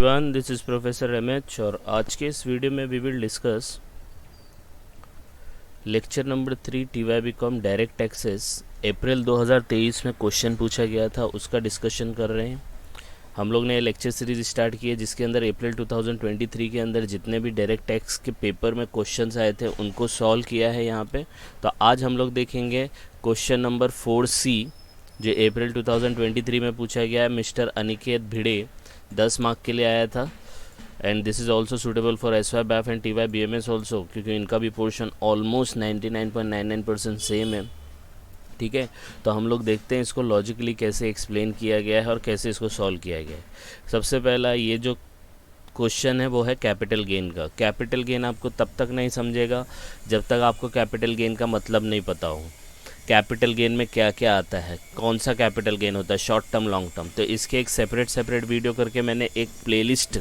Everyone, this is professor Ramesh और आज के इस वीडियो में we will discuss lecture number 3 TY BCom direct taxes. April 2023 में क्वेश्चन पूछा गया था, उसका डिस्कशन कर रहे हैं। हम लोग ने ये लेक्चर सीरीज स्टार्ट की है जिसके अंदर अप्रैल 2023 के अंदर जितने भी डायरेक्ट टैक्स के पेपर में क्वेश्चंस आए थे उनको सॉल्व किया है यहाँ पे। तो आज हम लोग देखेंगे क्वेश्चन नंबर 4C जो अप्रैल 2023 में पूछा गया है। मिस्टर अनिकेत भिड़े 10 मार्क के लिए आया था and this is also suitable for SY BAF and TY BMS also, क्योंकि इनका भी पोर्शन ऑलमोस्ट 99.99% सेम है। ठीक है, तो हम लोग देखते हैं इसको लॉजिकली कैसे एक्सप्लेन किया गया है और कैसे इसको सॉल्व किया गया है। सबसे पहला ये जो क्वेश्चन है वो है कैपिटल गेन का। कैपिटल गेन आपको तब तक नहीं समझेगा जब तक आपको कैपिटल गेन का मतलब नहीं पता हो। कैपिटल गेन में क्या क्या आता है, कौन सा कैपिटल गेन होता है, शॉर्ट टर्म, लॉन्ग टर्म। तो इसके एक सेपरेट वीडियो करके मैंने एक प्लेलिस्ट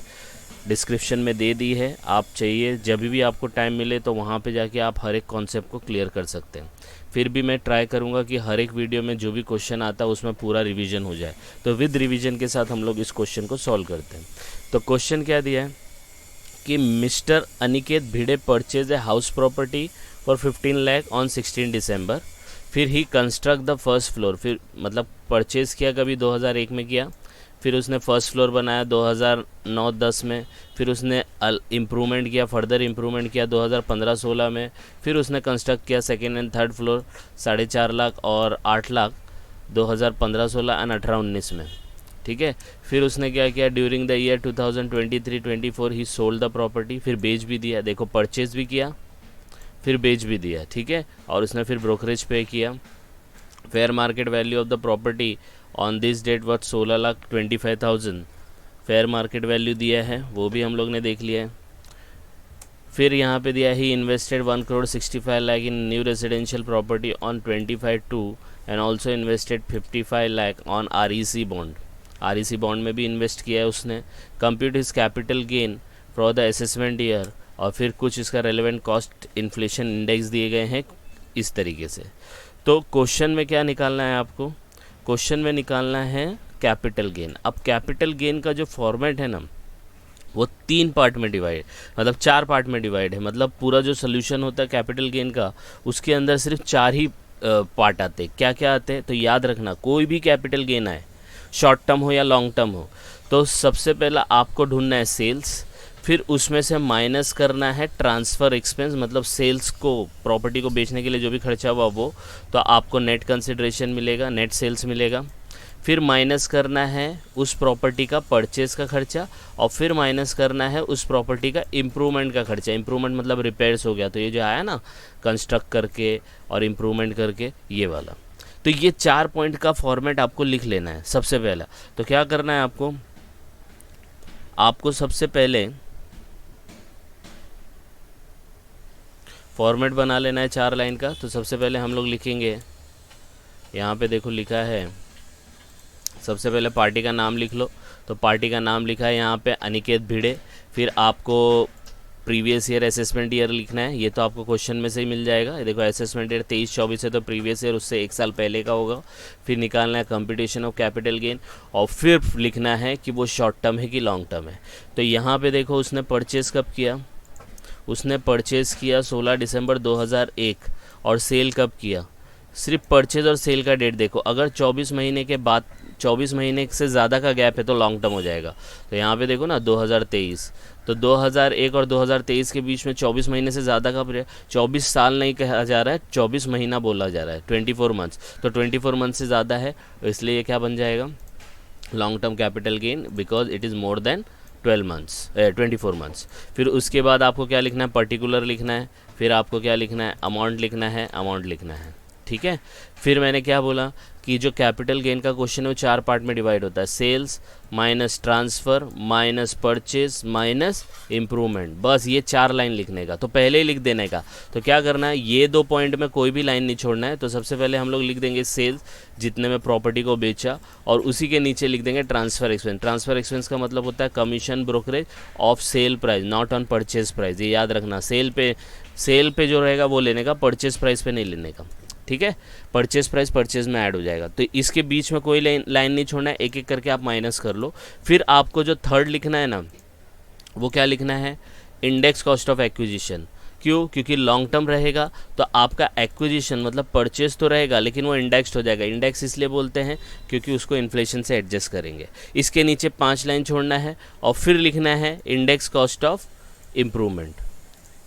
डिस्क्रिप्शन में दे दी है। आप चाहिए जब भी आपको टाइम मिले तो वहाँ पे जाके आप हर एक कॉन्सेप्ट को क्लियर कर सकते हैं। फिर भी मैं ट्राई करूँगा कि हर एक वीडियो में जो भी क्वेश्चन आता है उसमें पूरा रिवीजन हो जाए। तो विद रिवीजन के साथ हम लोग इस क्वेश्चन को सॉल्व करते हैं। तो क्वेश्चन क्या दिया है कि mister Aniket Bhide purchase a house property for 15 lakh on 16 दिसंबर। फिर ही कंस्ट्रक्ट द फर्स्ट फ्लोर। फिर मतलब परचेज़ किया कभी 2001 में किया, फिर उसने फर्स्ट फ्लोर बनाया 2009-10 में, फिर उसने इम्प्रूवमेंट किया, फर्दर इम्प्रूवमेंट किया 2015-16 में, फिर उसने कंस्ट्रक्ट किया second and third floor 4.5 lakh और 8 लाख 2015-16 एंड 18-19 में। ठीक है, फिर उसने क्या किया during the year 2023-24 he sold the property. फिर बेच भी दिया, देखो परचेज़ भी किया फिर बेच भी दिया। ठीक है, और उसने फिर ब्रोकरेज पे किया। Fair market value of the property on this date worth 16,25,000 fair market value दिया है, वो भी हम लोग ने देख लिया है। फिर यहाँ पे दिया he invested 1,65 lakh in new residential property on 25/2 and also invested 55 lakh on REC bond. REC bond में भी इन्वेस्ट किया है उसने। Compute his capital gain for the assessment year, और फिर कुछ इसका रेलेवेंट कॉस्ट इन्फ्लेशन इंडेक्स दिए गए हैं इस तरीके से। तो क्वेश्चन में क्या निकालना है आपको, क्वेश्चन में निकालना है कैपिटल गेन। अब कैपिटल गेन का जो फॉर्मेट है ना वो 3 पार्ट में डिवाइड, मतलब 4 पार्ट में डिवाइड है। मतलब पूरा जो सोल्यूशन होता है कैपिटल गेन का उसके अंदर सिर्फ 4 ही पार्ट आते हैं। क्या क्या आते हैं तो याद रखना, कोई भी कैपिटल गेन आए शॉर्ट टर्म हो या लॉन्ग टर्म हो, तो सबसे पहला आपको ढूंढना है सेल्स, फिर उसमें से माइनस करना है ट्रांसफ़र एक्सपेंस, मतलब सेल्स को, प्रॉपर्टी को बेचने के लिए जो भी खर्चा हुआ वो, तो आपको नेट कंसिडरेशन मिलेगा, नेट सेल्स मिलेगा। फिर माइनस करना है उस प्रॉपर्टी का परचेज का खर्चा, और फिर माइनस करना है उस प्रॉपर्टी का इम्प्रूवमेंट का खर्चा। इम्प्रूवमेंट मतलब रिपेयर्स हो गया, तो ये जो आया ना कंस्ट्रक्ट करके और इम्प्रूवमेंट करके, ये वाला। तो ये 4 पॉइंट का फॉर्मेट आपको लिख लेना है सबसे पहला। तो क्या करना है आपको सबसे पहले फॉर्मेट बना लेना है 4 लाइन का। तो सबसे पहले हम लोग लिखेंगे, यहाँ पे देखो लिखा है, सबसे पहले पार्टी का नाम लिख लो। तो पार्टी का नाम लिखा है यहाँ पे अनिकेत भिड़े। फिर आपको प्रीवियस ईयर असेसमेंट ईयर लिखना है, ये तो आपको क्वेश्चन में से ही मिल जाएगा। ये देखो असेसमेंट ईयर 23-24 है तो प्रीवियस ईयर उससे 1 साल पहले का होगा। फिर निकालना है कंप्यूटेशन ऑफ कैपिटल गेन, और फिर लिखना है कि वो शॉर्ट टर्म है कि लॉन्ग टर्म है। तो यहाँ पर देखो उसने परचेज़ कब किया, उसने परचेज़ किया 16 दिसंबर 2001, और सेल कब किया, सिर्फ परचेज़ और सेल का डेट देखो। अगर 24 महीने के बाद, 24 महीने से ज़्यादा का गैप है तो लॉन्ग टर्म हो जाएगा। तो यहाँ पे देखो ना 2023, तो 2001 और 2023 के बीच में 24 महीने से ज़्यादा का, 24 साल नहीं कहा जा रहा है, 24 महीना बोला जा रहा है, 24 मंथ्स। तो 24 मंथ से ज़्यादा है, इसलिए ये क्या बन जाएगा long term capital gain, because it is more than 24 months. फिर उसके बाद आपको क्या लिखना है, पर्टिकुलर लिखना है। फिर आपको क्या लिखना है, अमाउंट लिखना है। ठीक है, फिर मैंने क्या बोला कि जो कैपिटल गेन का क्वेश्चन है वो 4 पार्ट में डिवाइड होता है, sales minus transfer minus purchase minus improvement. बस ये 4 लाइन लिखने का, तो पहले ही लिख देने का। तो क्या करना है, ये 2 पॉइंट में कोई भी लाइन नहीं छोड़ना है। तो सबसे पहले हम लोग लिख देंगे सेल्स, जितने में प्रॉपर्टी को बेचा, और उसी के नीचे लिख देंगे ट्रांसफ़र एक्सपेंस। ट्रांसफ़र एक्सपेंस का मतलब होता है commission brokerage of sale price, not on purchase price. ये याद रखना, सेल पे जो रहेगा वो लेने का, परचेज प्राइस पे नहीं लेने का। ठीक है, परचेज प्राइस परचेज में ऐड हो जाएगा। तो इसके बीच में कोई लाइन नहीं छोड़ना है, एक एक करके आप माइनस कर लो। फिर आपको जो थर्ड लिखना है ना, वो क्या लिखना है, इंडेक्स कॉस्ट ऑफ एक्विजिशन। क्यों? क्योंकि लॉन्ग टर्म रहेगा तो आपका एक्विजिशन मतलब परचेज तो रहेगा लेकिन वो इंडेक्स्ड हो जाएगा। इंडेक्स इसलिए बोलते हैं क्योंकि उसको इन्फ्लेशन से एडजस्ट करेंगे। इसके नीचे 5 लाइन छोड़ना है और फिर लिखना है इंडेक्स कॉस्ट ऑफ इम्प्रूवमेंट।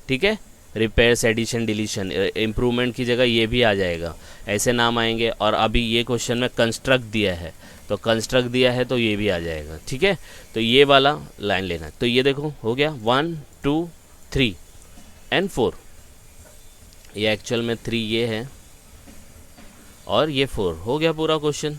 ठीक है, रिपेयर्स, एडिशन, डिलीशन, इम्प्रूवमेंट की जगह ये भी आ जाएगा, ऐसे नाम आएंगे। और अभी ये क्वेश्चन में कंस्ट्रक्ट दिया है तो कंस्ट्रक्ट दिया है तो ये भी आ जाएगा। ठीक है, तो ये वाला लाइन लेना है। तो ये देखो हो गया 1 2 3 एंड 4। ये एक्चुअल में 3 ये है और ये 4 हो गया पूरा क्वेश्चन।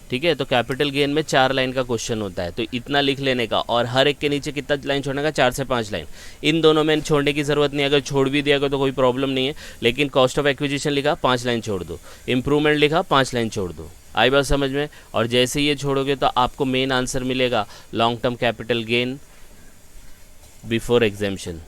ठीक है, तो कैपिटल गेन में 4 लाइन का क्वेश्चन होता है, तो इतना लिख लेने का। और हर एक के नीचे कितना लाइन छोड़ने का, 4 से 5 लाइन। इन दोनों में छोड़ने की ज़रूरत नहीं, अगर छोड़ भी दिया तो कोई प्रॉब्लम नहीं है। लेकिन कॉस्ट ऑफ एक्विजिशन लिखा 5 लाइन छोड़ दो, इम्प्रूवमेंट लिखा 5 लाइन छोड़ दो। आई बात समझ में? और जैसे ये छोड़ोगे तो आपको मेन आंसर मिलेगा long term capital gain before exemption.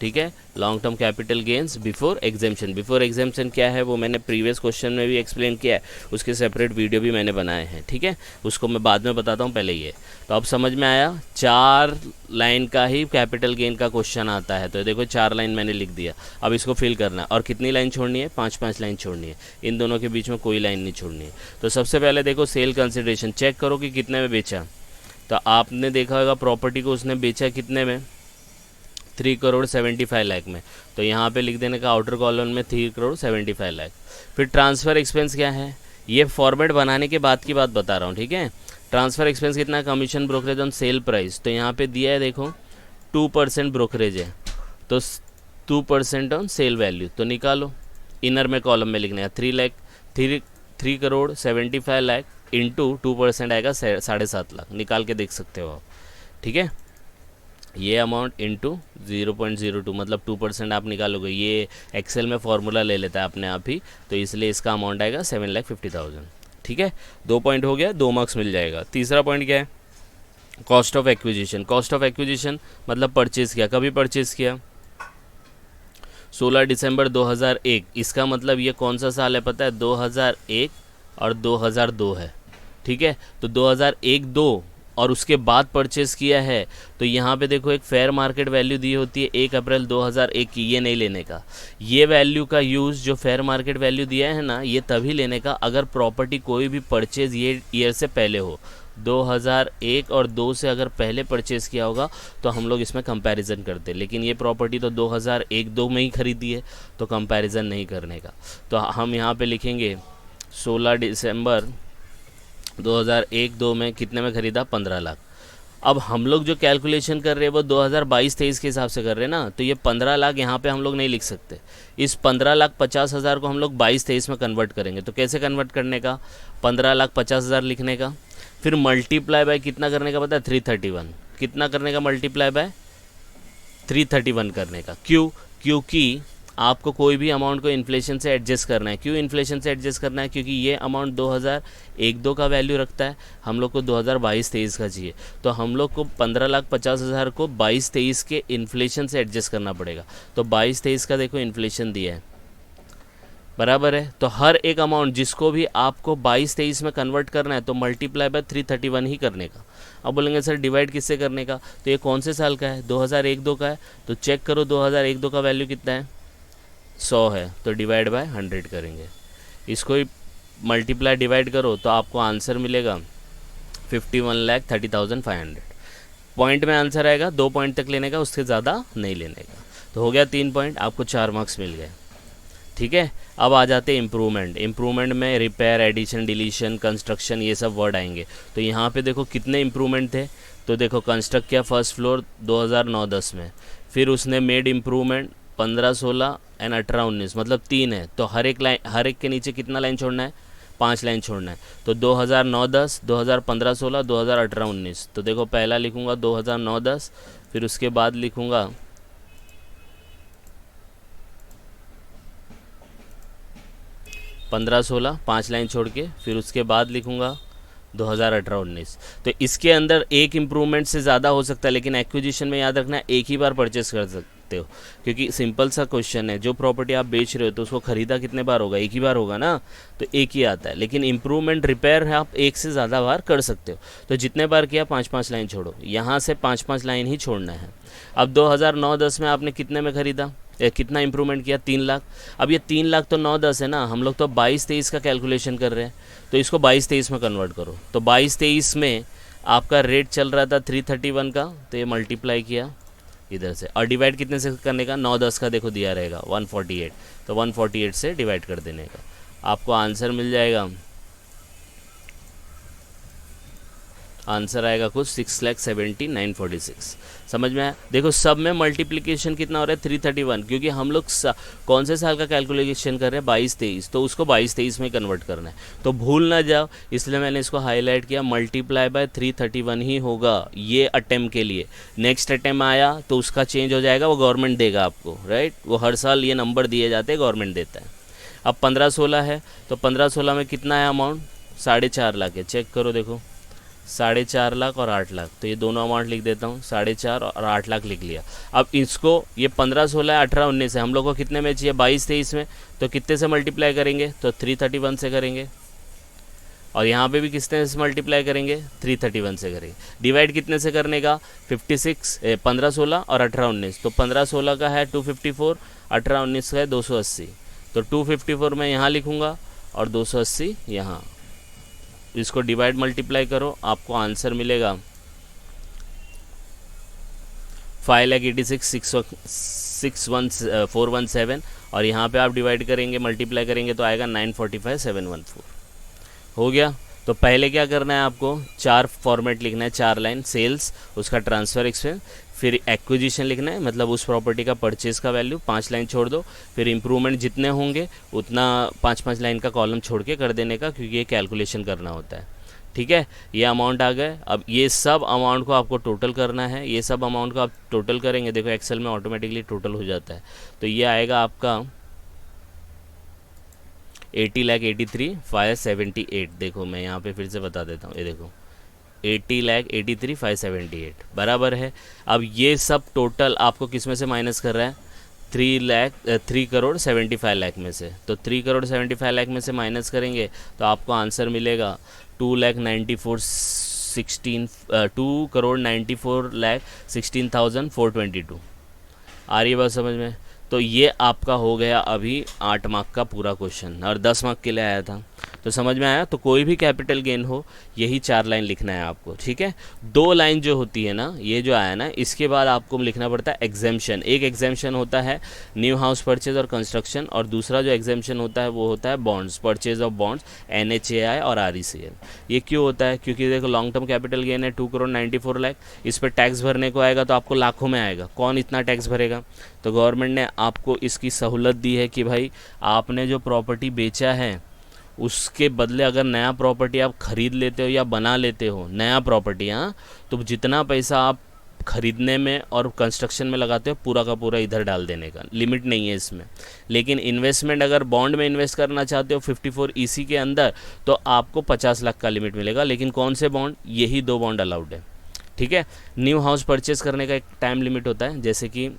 ठीक है, long term capital gains before exemption. Before exemption क्या है वो मैंने प्रीवियस क्वेश्चन में भी एक्सप्लेन किया है, उसके सेपरेट वीडियो भी मैंने बनाए हैं। ठीक है, उसको मैं बाद में बताता हूँ, पहले ये। तो अब समझ में आया, 4 लाइन का ही कैपिटल गेन का क्वेश्चन आता है। तो देखो 4 लाइन मैंने लिख दिया, अब इसको फिल करना है। और कितनी लाइन छोड़नी है, 5-5 लाइन छोड़नी है, इन दोनों के बीच में कोई लाइन नहीं छोड़नी है। तो सबसे पहले देखो सेल कंसिडरेशन चेक करो कि कितने में बेचा। तो आपने देखा होगा प्रॉपर्टी को उसने बेचा कितने में, 3,75 लाख में। तो यहाँ पे लिख देने का आउटर कॉलम में 3,75 लाख। फिर ट्रांसफ़र एक्सपेंस क्या है, ये फॉर्मेट बनाने के बाद की बात बता रहा हूँ। ठीक है, ट्रांसफ़र एक्सपेंस कितना, commission brokerage on sale price. तो यहाँ पे दिया है देखो 2% ब्रोकरेज है, तो 2% ऑन सेल वैल्यू। तो निकालो, इनर में कॉलम में लिखने का 3,75 लाख इंटू 2% आएगा 7.5 लाख। निकाल के देख सकते हो आप। ठीक है, ये अमाउंट इंटू 0.02 मतलब 2% आप निकालोगे। ये एक्सेल में फॉर्मूला ले लेता है अपने आप ही, तो इसलिए इसका अमाउंट आएगा 7,50,000। ठीक है, 2 पॉइंट हो गया, 2 मार्क्स मिल जाएगा। तीसरा पॉइंट क्या है, cost of acquisition. Cost of acquisition मतलब परचेज़ किया, कभी परचेज़ किया, 16 दिसंबर 2001। इसका मतलब ये कौन सा साल है पता है, 2001 और 2002 है। ठीक है, तो 2001-2 और उसके बाद परचेज़ किया है। तो यहाँ पे देखो एक फेयर मार्केट वैल्यू दी होती है 1 अप्रैल 2001 की, ये नहीं लेने का। ये वैल्यू का यूज़, जो फेयर मार्केट वैल्यू दिया है ना, ये तभी लेने का अगर प्रॉपर्टी कोई भी परचेज़ ये ईयर से पहले हो। 2001 और 2 से अगर पहले परचेज़ किया होगा तो हम लोग इसमें कंपैरिजन करते, लेकिन ये प्रॉपर्टी तो 2001-2 में ही खरीदी है, तो कंपैरिजन नहीं करने का। तो हम यहाँ पे लिखेंगे 16 दिसंबर 2001-2 में कितने में ख़रीदा, 15 लाख। अब हम लोग जो कैलकुलेशन कर रहे हैं वो 2022-23 के हिसाब से कर रहे हैं ना, तो ये 15 लाख यहाँ पे हम लोग नहीं लिख सकते। इस 15,50,000 को हम लोग 22-23 में कन्वर्ट करेंगे। तो कैसे कन्वर्ट करने का, 15,50,000 लिखने का, फिर मल्टीप्लाई बाय कितना करने का पता है, 331। कितना करने का, मल्टीप्लाई बाय 331 करने का। क्यों? क्योंकि आपको कोई भी अमाउंट को इन्फ्लेशन से एडजस्ट करना है। क्यों इन्फ्लेशन से एडजस्ट करना है, क्योंकि ये अमाउंट 2001-2 का वैल्यू रखता है, हम लोग को 2022-23 का चाहिए। तो हम लोग को 15,50,000 को 22-23 के इन्फ्लेशन से एडजस्ट करना पड़ेगा। तो 22-23 का देखो इन्फ्लेशन दिया है, बराबर है। तो हर एक अमाउंट जिसको भी आपको 22-23 में कन्वर्ट करना है तो मल्टीप्लाई बाय 331 ही करने का। अब बोलेंगे सर डिवाइड किससे करने का, तो ये कौन से साल का है, 2001-2 का है। तो चेक करो 2001-2 का वैल्यू कितना है, 100 है, तो डिवाइड बाय 100 करेंगे। इसको ही मल्टीप्लाई डिवाइड करो तो आपको आंसर मिलेगा 51,30,500। पॉइंट में आंसर आएगा, 2 पॉइंट तक लेने का, उससे ज़्यादा नहीं लेने का। तो हो गया 3 पॉइंट, आपको 4 मार्क्स मिल गए। ठीक है, अब आ जाते हैं इम्प्रूवमेंट। इम्प्रूवमेंट में रिपेयर, एडिशन, डिलीशन, कंस्ट्रक्शन, ये सब वर्ड आएंगे। तो यहाँ पे देखो कितने इम्प्रूवमेंट थे। तो देखो कंस्ट्रक्ट किया फर्स्ट फ्लोर 2009-10 में, फिर उसने मेड इम्प्रूवमेंट 15-16 एंड 18-19 मतलब 3 है। तो हर एक के नीचे कितना लाइन छोड़ना है, 5 लाइन छोड़ना है। तो 2009-10, 2015-16, 2018-19। तो देखो पहला लिखूँगा 2009-10, फिर उसके बाद लिखूँगा 15-16, 5 लाइन छोड़ के, फिर उसके बाद लिखूँगा 2018-19। तो इसके अंदर एक इम्प्रूवमेंट से ज़्यादा हो सकता है, लेकिन एक्विजिशन में याद रखना एक ही बार परचेस सकते हो, क्योंकि सिंपल सा क्वेश्चन है, जो प्रॉपर्टी आप बेच रहे हो तो उसको ख़रीदा कितने बार होगा, एक ही बार होगा ना, तो एक ही आता है। लेकिन इम्प्रूवमेंट रिपेयर है आप एक से ज़्यादा बार कर सकते हो, तो जितने बार किया 5-5 लाइन छोड़ो, यहाँ से 5-5 लाइन ही छोड़ना है। अब 2009-10 में आपने कितने में ख़रीदा, कितना इंप्रूवमेंट किया, 3 लाख। अब ये 3 लाख तो 9-10 है ना, हम लोग तो 22-23 का कैलकुलेशन कर रहे हैं, तो इसको 22-23 में कन्वर्ट करो। तो 22-23 में आपका रेट चल रहा था 331 का, तो ये मल्टीप्लाई किया इधर से, और डिवाइड कितने से करने का, 9-10 का देखो दिया रहेगा 148, तो 148 से डिवाइड कर देने का, आपको आंसर मिल जाएगा। आंसर आएगा कुछ 6,70,946। समझ में आया? देखो सब में मल्टीप्लिकेशन कितना हो रहा है, 331, क्योंकि हम लोग कौन से साल का कैलकुलेशन कर रहे हैं, 22-23, तो उसको 22-23 में कन्वर्ट करना है, तो भूल ना जाओ, इसलिए मैंने इसको हाईलाइट किया। मल्टीप्लाई बाय 331 ही होगा ये अटेम्प्ट के लिए। नेक्स्ट अटेम्प्ट आया तो उसका चेंज हो जाएगा, वो गवर्नमेंट देगा आपको, राइट, वो हर साल ये नंबर दिए जाते हैं, गवर्नमेंट देता है। अब 15-16 है, तो 15-16 में कितना है अमाउंट, 4.5 लाख है, चेक करो, देखो 4.5 लाख और 8 लाख, तो ये दोनों अमाउंट लिख देता हूँ, 4.5 और 8 लाख लिख लिया। अब इसको ये 15-16, 18-19 है, हम लोग को कितने में चाहिए, 22-23 में, तो कितने से मल्टीप्लाई करेंगे, तो 331 से करेंगे, और यहाँ पे भी कितने से मल्टीप्लाई करेंगे, 331 से करेंगे। डिवाइड कितने से करने का, 15-16 और 18-19, तो 15-16 का है 254, 18-19 का है 280, तो 254 मैं यहाँ लिखूँगा और 280 यहाँ। इसको डिवाइड मल्टीप्लाई करो, आपको आंसर मिलेगा 5,86,417, और यहाँ पे आप डिवाइड करेंगे मल्टीप्लाई करेंगे तो आएगा 945,714। हो गया। तो पहले क्या करना है आपको, 4 फॉर्मेट लिखना है, 4 लाइन, सेल्स, उसका ट्रांसफ़र एक्सपेंस, फिर एक्विजिशन लिखना है, मतलब उस प्रॉपर्टी का परचेज़ का वैल्यू, 5 लाइन छोड़ दो, फिर इम्प्रूवमेंट जितने होंगे उतना 5-5 लाइन का कॉलम छोड़ के कर देने का, क्योंकि ये कैलकुलेशन करना होता है। ठीक है, ये अमाउंट आ गए। अब ये सब अमाउंट को आपको टोटल करना है, ये सब अमाउंट को आप टोटल करेंगे, देखो एक्सेल में ऑटोमेटिकली टोटल हो जाता है, तो ये आएगा आपका 80,83,578। देखो मैं यहाँ पे फिर से बता देता हूँ, ये देखो 80,83,578 बराबर है। अब ये सब टोटल आपको किस में से माइनस कर रहा है, 3,75,00,000 में से, तो 3,75,00,000 में से माइनस करेंगे तो आपको आंसर मिलेगा 2,94,16,422। आ रही है बात समझ में? तो ये आपका हो गया अभी 8 मार्क का पूरा क्वेश्चन, और 10 मार्क के लिए आया था, तो समझ में आया? तो कोई भी कैपिटल गेन हो, यही 4 लाइन लिखना है आपको, ठीक है। 2 लाइन जो होती है ना, ये जो आया ना, इसके बाद आपको लिखना पड़ता है एग्जेम्पशन। एक एग्जेम्पशन होता है न्यू हाउस परचेज और कंस्ट्रक्शन, और दूसरा जो एग्जेम्पशन होता है वो होता है bonds, purchase of bonds, NHAI और RECL। ये क्यों होता है? क्योंकि देखो लॉन्ग टर्म कैपिटल गेन है 2,94,00,000, इस पर टैक्स भरने को आएगा तो आपको लाखों में आएगा, कौन इतना टैक्स भरेगा? तो गवर्नमेंट ने आपको इसकी सहूलत दी है कि भाई आपने जो प्रॉपर्टी बेचा है उसके बदले अगर नया प्रॉपर्टी आप ख़रीद लेते हो या बना लेते हो, नया प्रॉपर्टी, हाँ, तो जितना पैसा आप ख़रीदने में और कंस्ट्रक्शन में लगाते हो पूरा का पूरा इधर डाल देने का, लिमिट नहीं है इसमें। लेकिन इन्वेस्टमेंट अगर बॉन्ड में इन्वेस्ट करना चाहते हो 54EC के अंदर, तो आपको 50 लाख का लिमिट मिलेगा। लेकिन कौन से बॉन्ड? यही 2 बॉन्ड अलाउड है, ठीक है। न्यू हाउस परचेज़ करने का एक टाइम लिमिट होता है, जैसे कि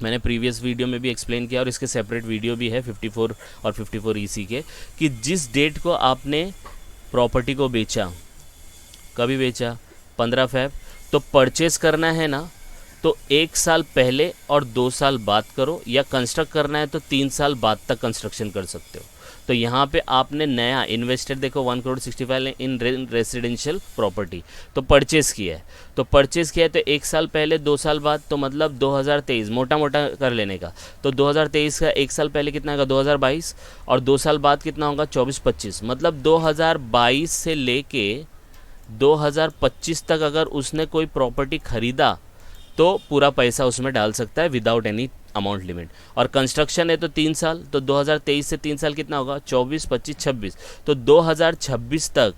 मैंने प्रीवियस वीडियो में भी एक्सप्लेन किया, और इसके सेपरेट वीडियो भी है 54 और 54EC के, कि जिस डेट को आपने प्रॉपर्टी को बेचा, कभी बेचा, 15 फ़रवरी, तो परचेज़ करना है ना, तो 1 साल पहले और 2 साल बाद करो, या कंस्ट्रक्ट करना है तो 3 साल बाद तक कंस्ट्रक्शन कर सकते हो। तो यहाँ पे आपने नया इन्वेस्टेड, देखो 1,65,00,000 इन रेसिडेंशियल प्रॉपर्टी, तो परचेज़ किया है, तो परचेज़ किया है तो 1 साल पहले 2 साल बाद, तो मतलब 2023, मोटा मोटा कर लेने का, तो 2023 का 1 साल पहले कितना होगा, 2022, और 2 साल बाद कितना होगा, 24-25, मतलब 2022 से लेके 2025 तक अगर उसने कोई प्रॉपर्टी ख़रीदा तो पूरा पैसा उसमें डाल सकता है विदाउट एनी अमाउंट लिमिट। और कंस्ट्रक्शन है तो 3 साल, तो 2023 से 3 साल कितना होगा, 24, 25, 26, तो 2026 तक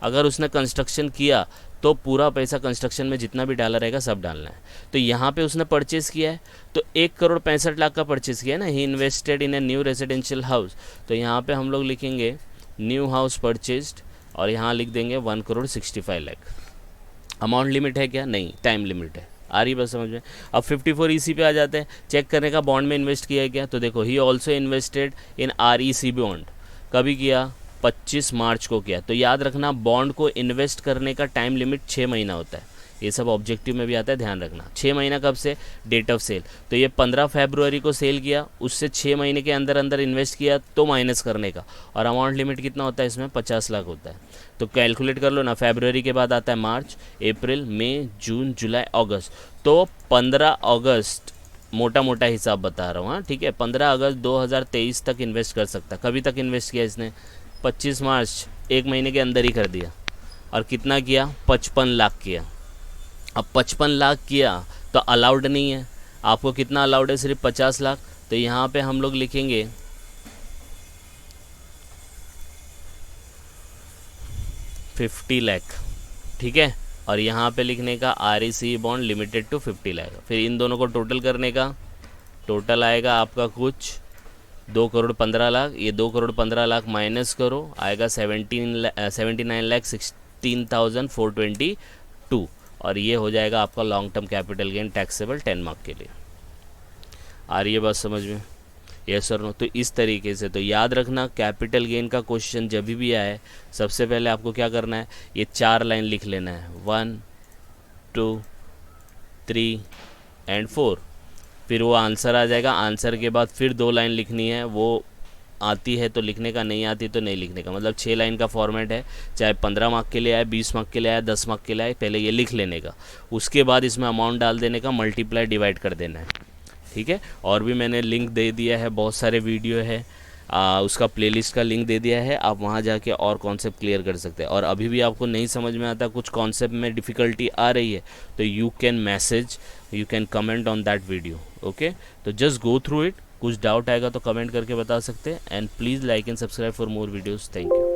अगर उसने कंस्ट्रक्शन किया तो पूरा पैसा कंस्ट्रक्शन में जितना भी डाला रहेगा सब डालना है। तो यहाँ पे उसने परचेज़ किया है तो 1,65,00,000 का परचेज़ किया है ना, he invested in a new residential house, तो यहाँ पे हम लोग लिखेंगे न्यू हाउस परचेज्ड, और यहाँ लिख देंगे 1,65,00,000। अमाउंट लिमिट है क्या? नहीं, टाइम लिमिट है, आ रही बस समझ में। अब 54 EC पे आ जाते हैं, चेक करने का बॉन्ड में इन्वेस्ट किया है क्या, तो देखो he also invested in REC bond. कभी किया, 25 मार्च को किया। तो याद रखना बॉन्ड को इन्वेस्ट करने का टाइम लिमिट 6 महीना होता है, ये सब ऑब्जेक्टिव में भी आता है, ध्यान रखना। 6 महीना कब से, डेट ऑफ सेल। तो ये 15 फरवरी को सेल किया, उससे 6 महीने के अंदर अंदर इन्वेस्ट किया तो माइनस करने का। और अमाउंट लिमिट कितना होता है इसमें, 50 लाख होता है। तो कैलकुलेट कर लो ना, फरवरी के बाद आता है मार्च, अप्रैल, मई, जून, जुलाई, अगस्त। तो 15 अगस्त, मोटा मोटा हिसाब बता रहा हूँ, हाँ ठीक है, 15 अगस्त 2023 तक इन्वेस्ट कर सकता। कभी तक इन्वेस्ट किया इसने, 25 मार्च, 1 महीने के अंदर ही कर दिया। और कितना किया, 55 लाख किया। अब 55 लाख किया तो अलाउड नहीं है, आपको कितना अलाउड है, सिर्फ 50 लाख। तो यहाँ पे हम लोग लिखेंगे 50 लाख, ठीक है। और यहाँ पे लिखने का REC bond limited to 50 lakh. फिर इन दोनों को टोटल करने का, टोटल आएगा आपका कुछ 2 करोड़ 15 लाख। ये 2 करोड़ 15 लाख माइनस करो, आएगा 79,16,422। और ये हो जाएगा आपका long term capital gain taxable 10 mark के लिए। आ रही है बात समझ में, यस और नो। तो इस तरीके से तो याद रखना, कैपिटल गेन का क्वेश्चन जब भी आए, सबसे पहले आपको क्या करना है, ये 4 लाइन लिख लेना है, 1 2 3 एंड 4। फिर वो आंसर आ जाएगा, आंसर के बाद फिर 2 लाइन लिखनी है, वो आती है तो लिखने का, नहीं आती तो नहीं लिखने का। मतलब 6 लाइन का फॉर्मेट है, चाहे 15 मार्क के लिए आए, 20 मार्क के लिए आए, 10 मार्क के लिए आए, पहले ये लिख लेने का, उसके बाद इसमें अमाउंट डाल देने का, मल्टीप्लाई डिवाइड कर देना है, ठीक है। और भी मैंने लिंक दे दिया है, बहुत सारे वीडियो है, उसका प्लेलिस्ट का लिंक दे दिया है, आप वहाँ जाके और कॉन्सेप्ट क्लियर कर सकते हैं। और अभी भी आपको नहीं समझ में आता, कुछ कॉन्सेप्ट में डिफ़िकल्टी आ रही है, तो you can message, you can comment on that video, okay. तो जस्ट गो थ्रू इट, कुछ डाउट आएगा तो कमेंट करके बता सकते हैं। And please like and subscribe for more videos. Thank you.